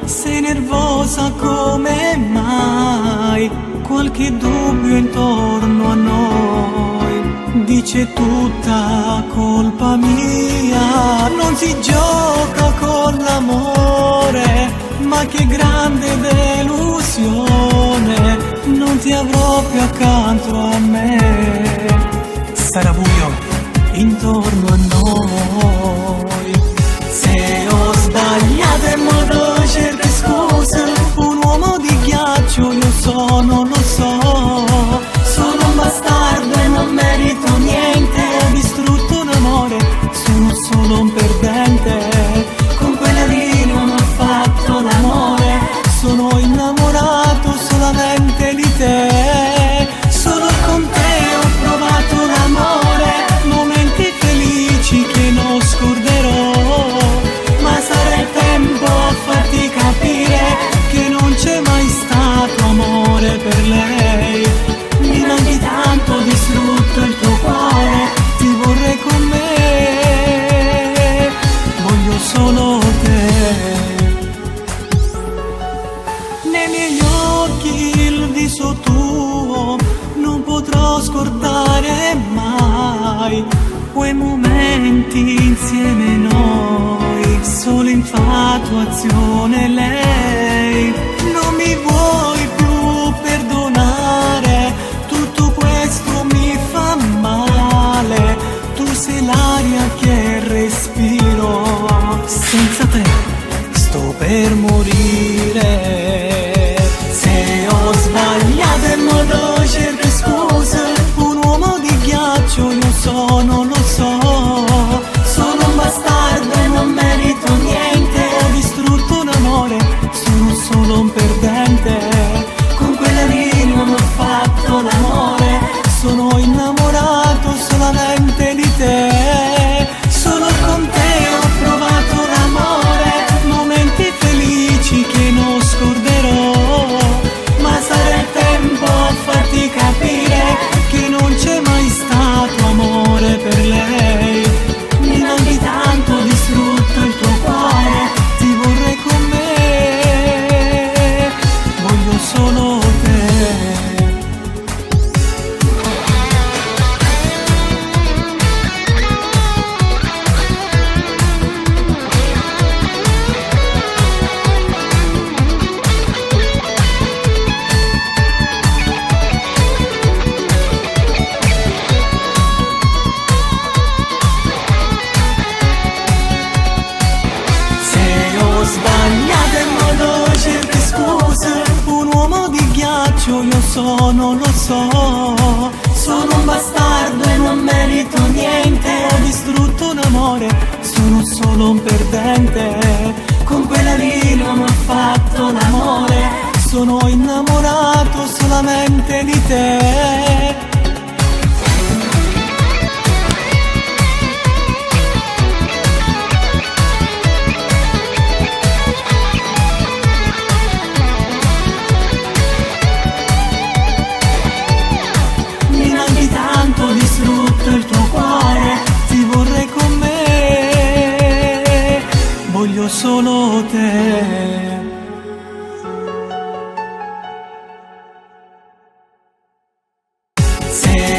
sei nervosa come mai, qualche dubbio intorno a noi, dice tutta colpa mia. Non si gioca con l'amore, ma che grande delusione, non ti avrò più accanto a me. Sarà buio intorno a noi. Se ho sbagliato in modo cerco scuse, un uomo di ghiaccio io sono, lo so. Sono un bastardo e non merito niente, ho distrutto un amore, sono solo un perdente. Con quella lì non ho fatto l'amore, sono innamorato solamente di te. Solo con te ho provato l'amore, momenti felici che non scorderò. Ma sarà il tempo a farti capire che non c'è mai stato amore per lei. Mi manchi tanto, ho distrutto il tuo cuore, ti vorrei con me, voglio solo te. Nei miei occhi il viso tuo non potrò scordare mai, quei momenti insieme noi, solo infatuazione lei. Non mi vuoi più perdonare, tutto questo mi fa male, tu sei l'aria che respiro, senza te sto per morire. Se ho sbagliato in modo cerco scuse, un uomo di ghiaccio io sono, lo so. Sono un bastardo e non merito niente, ho distrutto un amore, sono solo un perdente. Con quella lì non ho fatto l'amore, sono innamorato solamente di te. Solo con te ho provato l'amore, momenti felici che non scorderò. Ma sarà il tempo a farti capire che non c'è mai stato amore per lei. Mi manchi tanto, ho distrutto il tuo cuore, ti vorrei con me, voglio solo te. Io sono, lo so, sono un bastardo e non merito niente, ho distrutto un amore, sono solo un perdente. Con quella lì non ho fatto l'amore, sono innamorato solamente di te. Ho distrutto il tuo cuore, ti vorrei con me, voglio solo te. Se